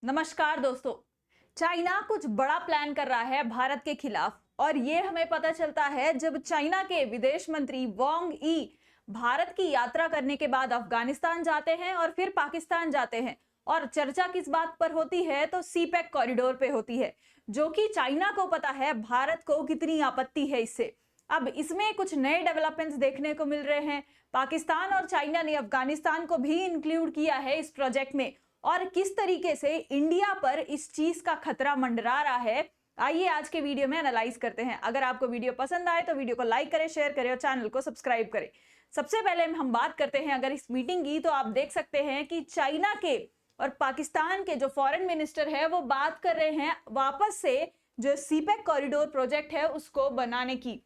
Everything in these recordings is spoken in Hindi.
नमस्कार दोस्तों। चाइना कुछ बड़ा प्लान कर रहा है भारत के खिलाफ और ये हमें पता चलता है जब चाइना के विदेश मंत्री वांग ई भारत की यात्रा करने के बाद अफगानिस्तान जाते हैं और फिर पाकिस्तान जाते हैं। और चर्चा किस बात पर होती है तो सीपैक कॉरिडोर पे होती है, जो कि चाइना को पता है भारत को कितनी आपत्ति है इससे। अब इसमें कुछ नए डेवलपमेंट्स देखने को मिल रहे हैं। पाकिस्तान और चाइना ने अफगानिस्तान को भी इंक्लूड किया है इस प्रोजेक्ट में और किस तरीके से इंडिया पर इस चीज का खतरा मंडरा रहा है, आइए आज के वीडियो में एनालाइज करते हैं। अगर आपको वीडियो पसंद आए तो वीडियो को लाइक करें, शेयर करें और चैनल को सब्सक्राइब करें। सबसे पहले हम बात करते हैं अगर इस मीटिंग की, तो आप देख सकते हैं कि चाइना के और पाकिस्तान के जो फॉरेन मिनिस्टर है वो बात कर रहे हैं वापस से जो सीपैक कॉरिडोर प्रोजेक्ट है उसको बनाने की।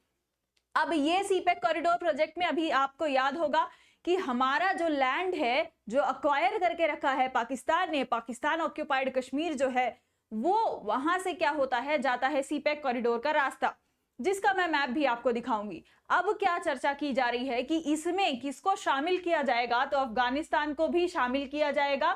अब ये सीपैक कॉरिडोर प्रोजेक्ट में अभी आपको याद होगा कि हमारा जो लैंड है जो अक्वायर करके रखा है पाकिस्तान ने, पाकिस्तान ऑक्यूपाइड कश्मीर जो है वो वहां से क्या होता है, जाता है सीपैक कॉरिडोर का रास्ता, जिसका मैं मैप भी आपको दिखाऊंगी। अब क्या चर्चा की जा रही है कि इसमें किसको शामिल किया जाएगा, तो अफगानिस्तान को भी शामिल किया जाएगा।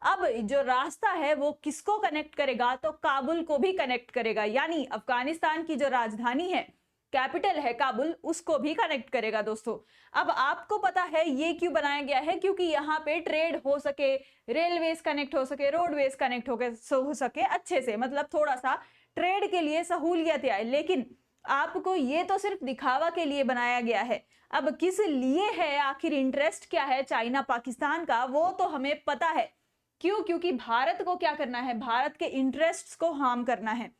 अब जो रास्ता है वो किसको कनेक्ट करेगा, तो काबुल को भी कनेक्ट करेगा, यानी अफगानिस्तान की जो राजधानी है, कैपिटल है काबुल, उसको भी कनेक्ट करेगा। दोस्तों अब आपको पता है ये क्यों बनाया गया है, क्योंकि यहाँ पे ट्रेड हो सके, रेलवेज कनेक्ट हो सके, रोडवेज कनेक्ट हो सके अच्छे से, मतलब थोड़ा सा ट्रेड के लिए सहूलियत आए। लेकिन आपको ये तो सिर्फ दिखावा के लिए बनाया गया है। अब किस लिए है, आखिर इंटरेस्ट क्या है चाइना पाकिस्तान का, वो तो हमें पता है। क्यों? क्योंकि भारत को क्या करना है, भारत के इंटरेस्ट्स को हार्म करना है।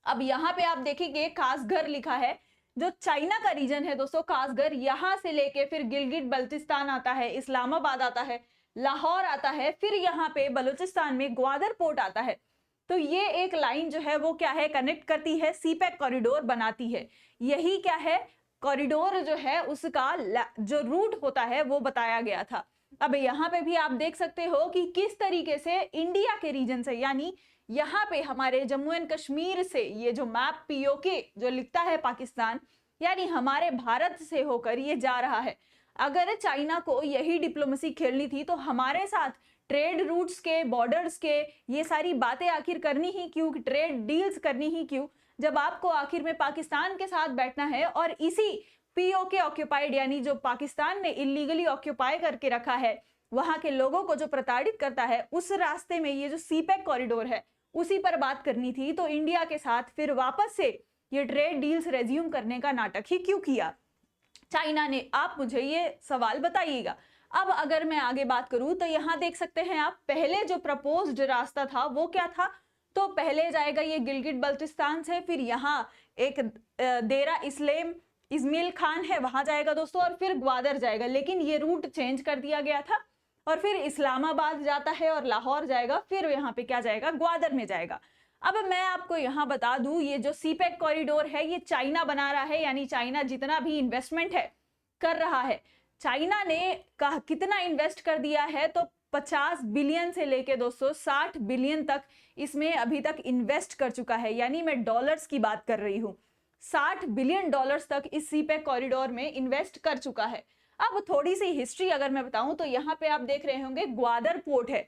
अब यहाँ पे आप देखेंगे खासगर लिखा है, जो चाइना का रीजन है दोस्तों, खासगर यहां से लेके फिर गिलगिट बल्तिस्तान आता है, इस्लामाबाद आता है, लाहौर आता है, फिर यहाँ पे बलूचिस्तान में ग्वादर पोर्ट आता है। तो ये एक लाइन जो है वो क्या है, कनेक्ट करती है, सीपैक कॉरिडोर बनाती है। यही क्या है, कॉरिडोर जो है उसका जो रूट होता है वो बताया गया था। अब यहाँ पे भी आप देख सकते हो कि किस तरीके से इंडिया के रीजन से, यानी यहाँ पे हमारे जम्मू एंड कश्मीर से, ये जो मैप पीओके जो लिखता है पाकिस्तान, यानी हमारे भारत से होकर ये जा रहा है। अगर चाइना को यही डिप्लोमेसी खेलनी थी तो हमारे साथ ट्रेड रूट्स के, बॉर्डर्स के, ये सारी बातें आखिर करनी ही क्यों, ट्रेड डील्स करनी ही क्यों, जब आपको आखिर में पाकिस्तान के साथ बैठना है और इसी पीओके ऑक्यूपाइड, यानी जो पाकिस्तान ने इलीगली ऑक्यूपाई करके रखा है, वहां के लोगों को जो प्रताड़ित करता है, उस रास्ते में ये जो सीपैक कॉरिडोर है उसी पर बात करनी थी। तो इंडिया के साथ फिर वापस से ये ट्रेड डील्स रेज्यूम करने का नाटक ही क्यों किया चाइना ने, आप मुझे ये सवाल बताइएगा। अब अगर मैं आगे बात करूं तो यहां देख सकते हैं आप, पहले जो प्रपोज्ड रास्ता था वो क्या था, तो पहले जाएगा ये गिलगिट बल्तिस्तान से, फिर यहाँ एक देरा इस्माइल खान है वहां जाएगा दोस्तों, और फिर ग्वादर जाएगा। लेकिन ये रूट चेंज कर दिया गया था और फिर इस्लामाबाद जाता है और लाहौर जाएगा, फिर यहाँ पे क्या जाएगा, ग्वादर में जाएगा। अब मैं आपको यहाँ बता दूं, ये जो सीपैक कॉरिडोर है ये चाइना बना रहा है, यानी चाइना जितना भी इन्वेस्टमेंट है कर रहा है। चाइना ने कितना इन्वेस्ट कर दिया है, तो 50 बिलियन से लेके दोस्तों 60 बिलियन तक इसमें अभी तक इन्वेस्ट कर चुका है, यानी मैं डॉलर्स की बात कर रही हूं। 60 बिलियन डॉलर्स तक इस सीपैक कॉरिडोर में इन्वेस्ट कर चुका है। अब थोड़ी सी हिस्ट्री अगर मैं बताऊं तो यहाँ पे आप देख रहे होंगे ग्वादर पोर्ट है,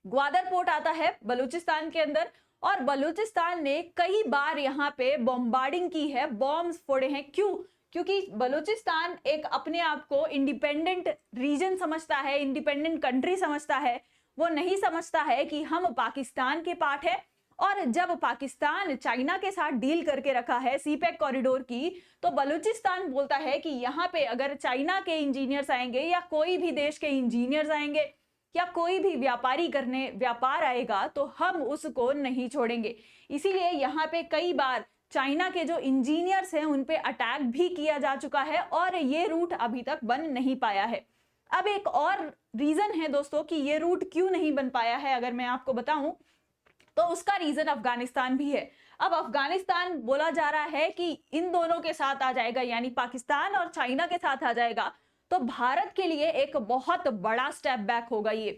ग्वादर पोर्ट आता है बलूचिस्तान के अंदर, और बलूचिस्तान ने कई बार यहाँ पे बॉम्बार्डिंग की है, बॉम्ब्स फोड़े हैं। क्यों? क्योंकि बलूचिस्तान एक अपने आप को इंडिपेंडेंट रीजन समझता है, इंडिपेंडेंट कंट्री समझता है, वो नहीं समझता है कि हम पाकिस्तान के पार्ट है। और जब पाकिस्तान चाइना के साथ डील करके रखा है सीपैक कॉरिडोर की, तो बलूचिस्तान बोलता है कि यहाँ पे अगर चाइना के इंजीनियर्स आएंगे या कोई भी देश के इंजीनियर्स आएंगे या कोई भी व्यापार आएगा तो हम उसको नहीं छोड़ेंगे। इसीलिए यहाँ पे कई बार चाइना के जो इंजीनियर्स हैं उन पे अटैक भी किया जा चुका है और ये रूट अभी तक बन नहीं पाया है। अब एक और रीजन है दोस्तों कि ये रूट क्यों नहीं बन पाया है, अगर मैं आपको बताऊं तो उसका रीजन अफगानिस्तान भी है। अब अफगानिस्तान बोला जा रहा है कि इन दोनों के साथ आ जाएगा, यानी पाकिस्तान और चाइना के साथ आ जाएगा, तो भारत के लिए एक बहुत बड़ा स्टेप बैक होगा। ये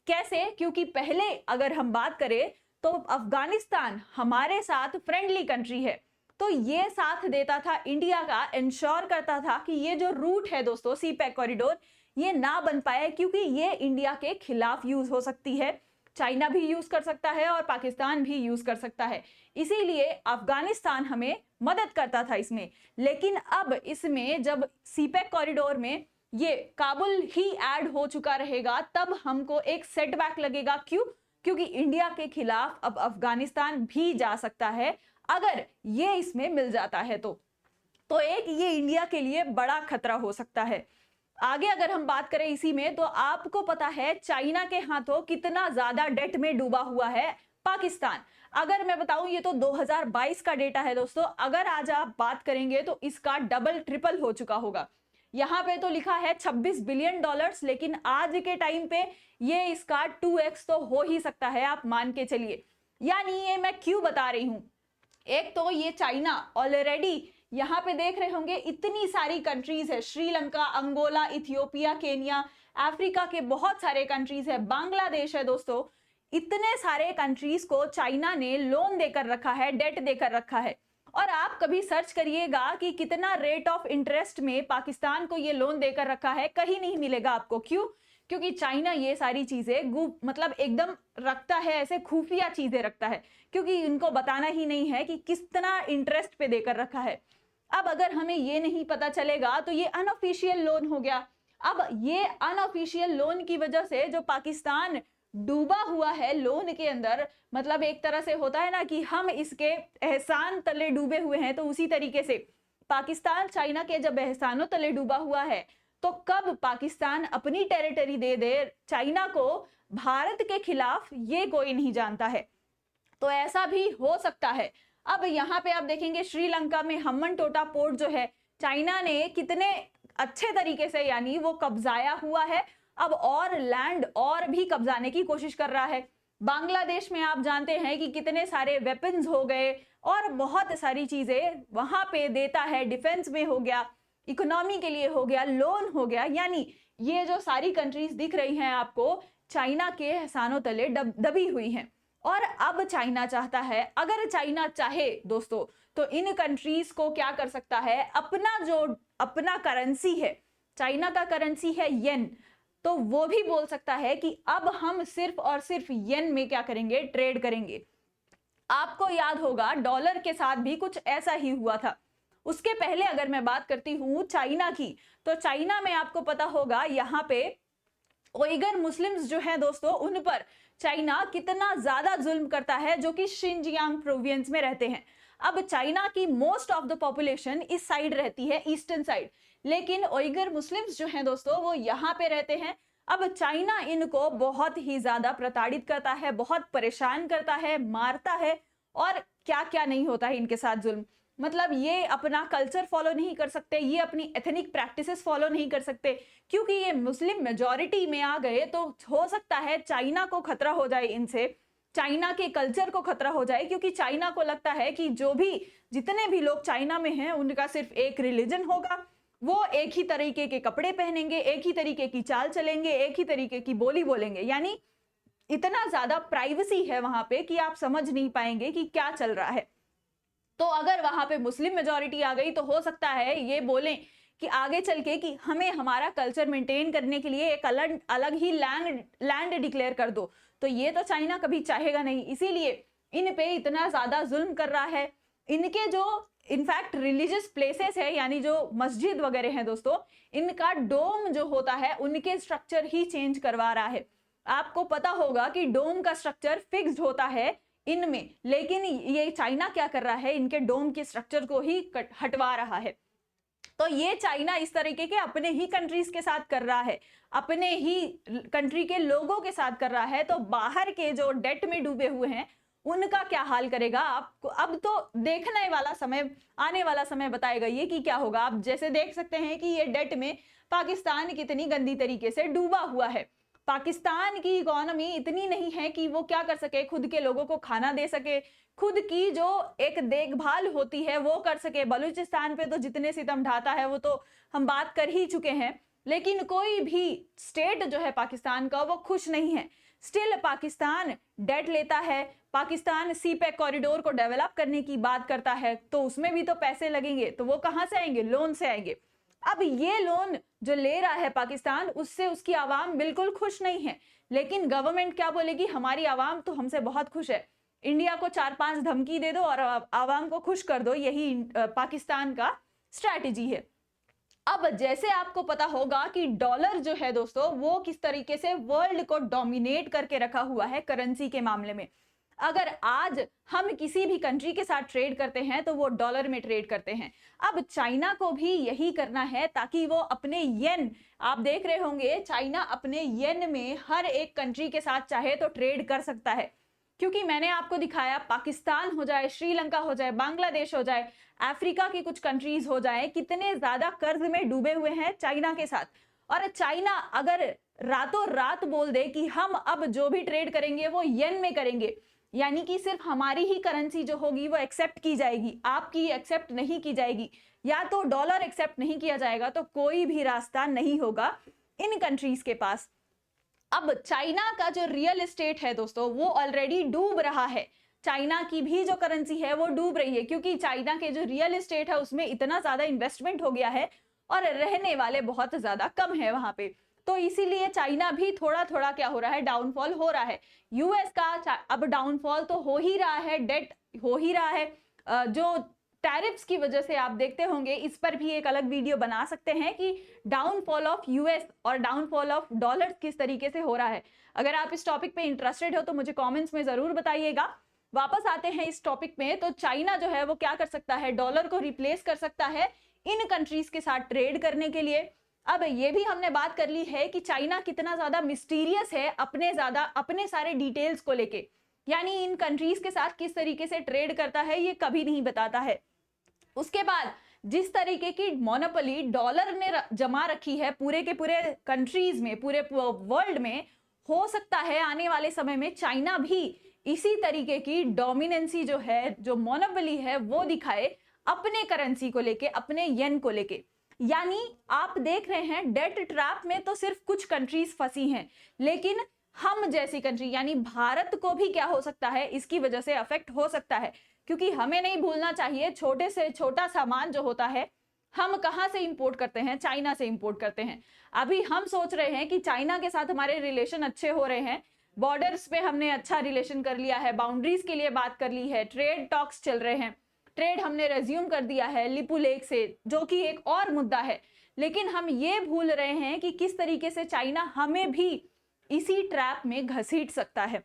कैसे? क्योंकि पहले अगर हम बात करें तो अफगानिस्तान हमारे साथ फ्रेंडली कंट्री है, तो ये साथ देता था इंडिया का, इंश्योर करता था कि ये जो रूट है दोस्तों सीपैक कॉरिडोर ये ना बन पाए, क्योंकि ये इंडिया के खिलाफ यूज हो सकती है। चाइना भी यूज कर सकता है और पाकिस्तान भी यूज कर सकता है, इसीलिए अफगानिस्तान हमें मदद करता था इसमें। लेकिन अब इसमें जब सीपेक कॉरिडोर में ये काबुल ही ऐड हो चुका रहेगा, तब हमको एक सेटबैक लगेगा। क्यों? क्योंकि इंडिया के खिलाफ अब अफगानिस्तान भी जा सकता है अगर ये इसमें मिल जाता है तो एक ये इंडिया के लिए बड़ा खतरा हो सकता है। आगे अगर हम बात करें इसी में, तो आपको पता है चाइना के हाथों कितना ज्यादा डेट में डूबा हुआ है पाकिस्तान। अगर मैं बताऊं, ये तो 2022 का डेटा है दोस्तों, अगर आज आप बात करेंगे तो इसका डबल ट्रिपल हो चुका होगा। यहाँ पे तो लिखा है 26 बिलियन डॉलर्स, लेकिन आज के टाइम पे ये इसका 2x तो हो ही सकता है, आप मान के चलिए। यानी ये मैं क्यों बता रही हूं, एक तो ये चाइना ऑलरेडी यहाँ पे देख रहे होंगे इतनी सारी कंट्रीज है, Sri Lanka, Angola, Ethiopia, Kenya, Africa के बहुत सारे कंट्रीज है, बांग्लादेश है दोस्तों। इतने सारे कंट्रीज को चाइना ने लोन देकर रखा है, डेट देकर रखा है। और आप कभी सर्च करिएगा कि कितना रेट ऑफ इंटरेस्ट में पाकिस्तान को ये लोन देकर रखा है, कहीं नहीं मिलेगा आपको। क्यों? क्योंकि चाइना ये सारी चीजें मतलब एकदम रखता है, ऐसे खुफिया चीजें रखता है, क्योंकि इनको बताना ही नहीं है कि कितना इंटरेस्ट पे देकर रखा है। अब अगर हमें ये नहीं पता चलेगा तो ये अनऑफिशियल लोन हो गया। अब ये अनऑफिशियल लोन की वजह से जो पाकिस्तान डूबा हुआ है लोन के अंदर, मतलब एक तरह से होता है ना कि हम इसके एहसान तले डूबे हुए हैं, तो उसी तरीके से पाकिस्तान चाइना के जब एहसानों तले डूबा हुआ है, तो कब पाकिस्तान अपनी टेरिटरी दे दे चाइना को भारत के खिलाफ, ये कोई नहीं जानता है। तो ऐसा भी हो सकता है। अब यहाँ पे आप देखेंगे श्रीलंका में हम्बनटोटा पोर्ट जो है, चाइना ने कितने अच्छे तरीके से यानी वो कब्जाया हुआ है, अब और लैंड और भी कब्जाने की कोशिश कर रहा है। बांग्लादेश में आप जानते हैं कि कितने सारे वेपन्स हो गए और बहुत सारी चीजें वहां पे देता है, डिफेंस में हो गया, इकोनॉमी के लिए हो गया, लोन हो गया। यानी ये जो सारी कंट्रीज दिख रही हैं आपको, चाइना के एहसानों तले दबी हुई हैं। और अब चाइना चाहता है, अगर चाइना चाहे दोस्तों, तो इन कंट्रीज को क्या कर सकता है, अपना करेंसी है, चाइना का करेंसी है येन, तो वो भी बोल सकता है कि अब हम सिर्फ और सिर्फ येन में क्या करेंगे, ट्रेड करेंगे। आपको याद होगा डॉलर के साथ भी कुछ ऐसा ही हुआ था। उसके पहले अगर मैं बात करती हूं चाइना की, तो चाइना में आपको पता होगा यहाँ पे उइगर मुस्लिम्स जो हैं दोस्तों, उन पर चाइना कितना ज्यादा जुल्म करता है, जो कि शिनजियांग प्रोविंस में रहते हैं। अब चाइना की मोस्ट ऑफ द पॉपुलेशन इस साइड रहती है, ईस्टर्न साइड, लेकिन उइगर मुस्लिम्स जो हैं दोस्तों वो यहाँ पे रहते हैं। अब चाइना इनको बहुत ही ज्यादा प्रताड़ित करता है, बहुत परेशान करता है, मारता है, और क्या क्या नहीं होता है इनके साथ जुल्म। मतलब ये अपना कल्चर फॉलो नहीं कर सकते, ये अपनी एथनिक प्रैक्टिसेस फॉलो नहीं कर सकते, क्योंकि ये मुस्लिम मेजॉरिटी में आ गए तो हो सकता है चाइना को खतरा हो जाए इनसे, चाइना के कल्चर को खतरा हो जाए। क्योंकि चाइना को लगता है कि जितने भी लोग चाइना में हैं उनका सिर्फ एक रिलीजन होगा, वो एक ही तरीके के कपड़े पहनेंगे, एक ही तरीके की चाल चलेंगे, एक ही तरीके की बोली बोलेंगे। यानी इतना ज्यादा प्राइवेसी है वहां पे कि आप समझ नहीं पाएंगे कि क्या चल रहा है। तो अगर वहां पे मुस्लिम मेजॉरिटी आ गई तो हो सकता है ये बोलें कि आगे चल के कि हमें हमारा कल्चर मेंटेन करने के लिए एक अलग ही लैंड डिक्लेयर कर दो। तो ये तो चाइना कभी चाहेगा नहीं, इसीलिए इन पे इतना ज्यादा जुल्म कर रहा है। इनके जो इनफैक्ट रिलीजियस प्लेसेस है, यानी जो मस्जिद वगैरह हैं दोस्तों, इनका डोम जो होता है उनके स्ट्रक्चर ही चेंज करवा रहा है। आपको पता होगा कि डोम का स्ट्रक्चर फिक्स्ड होता है इनमें, लेकिन ये चाइना क्या कर रहा है, इनके डोम के स्ट्रक्चर को ही हटवा रहा है। तो ये चाइना इस तरीके के अपने ही कंट्रीज के साथ कर रहा है, अपने ही कंट्री के लोगों के साथ कर रहा है। तो बाहर के जो डेट में डूबे हुए हैं उनका क्या हाल करेगा आपको, अब तो देखने वाला समय, आने वाला समय बताएगा ये कि क्या होगा। आप जैसे देख सकते हैं कि ये डेट में पाकिस्तान कितनी गंदी तरीके से डूबा हुआ है। पाकिस्तान की इकोनॉमी इतनी नहीं है कि वो क्या कर सके, खुद के लोगों को खाना दे सके, खुद की जो एक देखभाल होती है वो कर सके। बलूचिस्तान पे तो जितने सितम ढाता है वो तो हम बात कर ही चुके हैं, लेकिन कोई भी स्टेट जो है पाकिस्तान का वो खुश नहीं है। स्टिल पाकिस्तान डेट लेता है, पाकिस्तान सीपेक कॉरिडोर को डेवलप करने की बात करता है, तो उसमें भी तो पैसे लगेंगे, तो वो कहां से आएंगे, लोन से आएंगे। अब ये लोन जो ले रहा है पाकिस्तान, उससे उसकी आवाम बिल्कुल खुश नहीं है। लेकिन गवर्नमेंट क्या बोलेगी, हमारी आवाम तो हमसे बहुत खुश है, इंडिया को 4-5 धमकी दे दो और आवाम को खुश कर दो, यही पाकिस्तान का स्ट्रैटेजी है। अब जैसे आपको पता होगा कि डॉलर जो है दोस्तों, वो किस तरीके से वर्ल्ड को डोमिनेट करके रखा हुआ है करेंसी के मामले में। अगर आज हम किसी भी कंट्री के साथ ट्रेड करते हैं तो वो डॉलर में ट्रेड करते हैं। अब चाइना को भी यही करना है ताकि वो अपने येन, आप देख रहे होंगे चाइना अपने येन में हर एक कंट्री के साथ चाहे तो ट्रेड कर सकता है, क्योंकि मैंने आपको दिखाया पाकिस्तान हो जाए, श्रीलंका हो जाए, बांग्लादेश हो जाए, अफ्रीका की कुछ कंट्रीज हो जाए, कितने ज्यादा कर्ज में डूबे हुए हैं चाइना के साथ। और चाइना अगर रातों रात बोल दे कि हम अब जो भी ट्रेड करेंगे वो येन में करेंगे, यानी कि सिर्फ हमारी ही करेंसी जो होगी वो एक्सेप्ट की जाएगी, आपकी एक्सेप्ट नहीं की जाएगी, या तो डॉलर एक्सेप्ट नहीं किया जाएगा, तो कोई भी रास्ता नहीं होगा इन कंट्रीज के पास। अब चाइना का जो रियल एस्टेट है दोस्तों, वो ऑलरेडी डूब रहा है। चाइना की भी जो करेंसी है वो डूब रही है, क्योंकि चाइना के जो रियल एस्टेट है उसमें इतना ज्यादा इन्वेस्टमेंट हो गया है और रहने वाले बहुत ज्यादा कम है वहां पे। तो इसीलिए चाइना भी थोड़ा थोड़ा क्या हो रहा है, डाउनफॉल हो रहा है। यूएस का अब डाउनफॉल तो हो ही रहा है, डेट हो ही रहा है। जो टैरिफ्स की वजह से आप देखते होंगे, इस पर भी एक अलग वीडियो बना सकते हैं कि डाउनफॉल ऑफ यूएस और डाउनफॉल ऑफ डॉलर किस तरीके से हो रहा है। अगर आप इस टॉपिक पे इंटरेस्टेड हो तो मुझे कमेंट्स में जरूर बताइएगा। वापस आते हैं इस टॉपिक में, तो चाइना जो है वो क्या कर सकता है, डॉलर को रिप्लेस कर सकता है इन कंट्रीज के साथ ट्रेड करने के लिए। अब ये भी हमने बात कर ली है कि चाइना कितना ज्यादा मिस्टीरियस है अपने सारे डिटेल्स को लेके, यानी इन कंट्रीज के साथ किस तरीके से ट्रेड करता है ये कभी नहीं बताता है। उसके बाद जिस तरीके की मोनोपोली डॉलर ने जमा रखी है पूरे के पूरे कंट्रीज में, पूरे वर्ल्ड में, हो सकता है आने वाले समय में चाइना भी इसी तरीके की डोमिनेंसी जो है, जो मोनोपोली है, वो दिखाए अपने करेंसी को लेके, अपने येन को लेके। यानी आप देख रहे हैं डेट ट्रैप में तो सिर्फ कुछ कंट्रीज फंसी हैं, लेकिन हम जैसी कंट्री यानी भारत को भी क्या हो सकता है, इसकी वजह से अफेक्ट हो सकता है। क्योंकि हमें नहीं भूलना चाहिए, छोटे से छोटा सामान जो होता है हम कहां से इंपोर्ट करते हैं, चाइना से इंपोर्ट करते हैं। अभी हम सोच रहे हैं कि चाइना के साथ हमारे रिलेशन अच्छे हो रहे हैं, बॉर्डर्स पे हमने अच्छा रिलेशन कर लिया है, बाउंड्रीज के लिए बात कर ली है, ट्रेड टॉक्स चल रहे हैं, ट्रेड हमने रेज्यूम कर दिया है लिपू लेक से, जो कि एक और मुद्दा है। लेकिन हम ये भूल रहे हैं कि किस तरीके से चाइना हमें भी इसी ट्रैप में घसीट सकता है।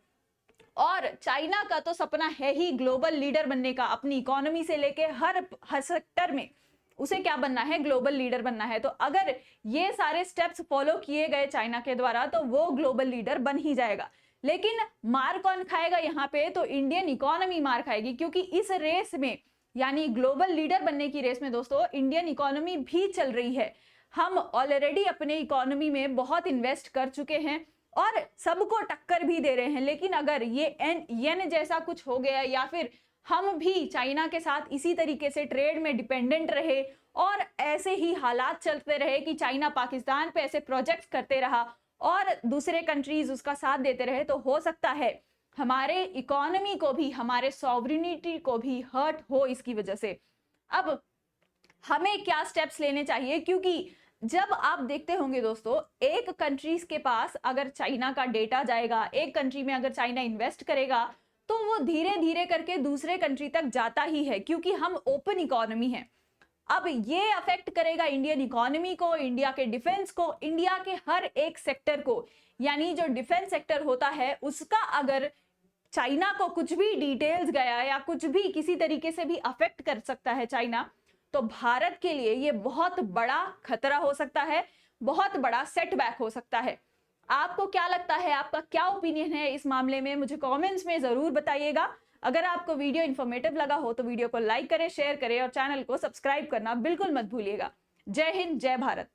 और चाइना का तो सपना है ही ग्लोबल लीडर बनने का, अपनी इकोनॉमी से लेके हर सेक्टर में उसे क्या बनना है, ग्लोबल लीडर बनना है। तो अगर ये सारे स्टेप्स फॉलो किए गए चाइना के द्वारा तो वो ग्लोबल लीडर बन ही जाएगा। लेकिन मार कौन खाएगा यहाँ पे, तो इंडियन इकोनॉमी मार खाएगी, क्योंकि इस रेस में यानी ग्लोबल लीडर बनने की रेस में दोस्तों इंडियन इकोनॉमी भी चल रही है। हम ऑलरेडी अपने इकोनॉमी में बहुत इन्वेस्ट कर चुके हैं और सबको टक्कर भी दे रहे हैं। लेकिन अगर ये येन जैसा कुछ हो गया या फिर हम भी चाइना के साथ इसी तरीके से ट्रेड में डिपेंडेंट रहे और ऐसे ही हालात चलते रहे कि चाइना पाकिस्तान पे ऐसे प्रोजेक्ट्स करते रहा और दूसरे कंट्रीज उसका साथ देते रहे, तो हो सकता है हमारे इकोनॉमी को भी, हमारे सॉवरिनिटी को भी हर्ट हो इसकी वजह से। अब हमें क्या स्टेप्स लेने चाहिए, क्योंकि जब आप देखते होंगे दोस्तों, एक कंट्रीज के पास अगर चाइना का डेटा जाएगा, एक कंट्री में अगर चाइना इन्वेस्ट करेगा तो वो धीरे धीरे करके दूसरे कंट्री तक जाता ही है, क्योंकि हम ओपन इकोनॉमी है। अब ये अफेक्ट करेगा इंडियन इकोनॉमी को, इंडिया के डिफेंस को, इंडिया के हर एक सेक्टर को। यानी जो डिफेंस सेक्टर होता है उसका अगर चाइना को कुछ भी डिटेल्स गया या कुछ भी किसी तरीके से भी अफेक्ट कर सकता है चाइना, तो भारत के लिए ये बहुत बड़ा खतरा हो सकता है, बहुत बड़ा सेटबैक हो सकता है। आपको क्या लगता है, आपका क्या ओपिनियन है इस मामले में, मुझे कमेंट्स में जरूर बताइएगा। अगर आपको वीडियो इन्फॉर्मेटिव लगा हो तो वीडियो को लाइक करें, शेयर करें और चैनल को सब्सक्राइब करना बिल्कुल मत भूलिएगा। जय हिंद, जय भारत।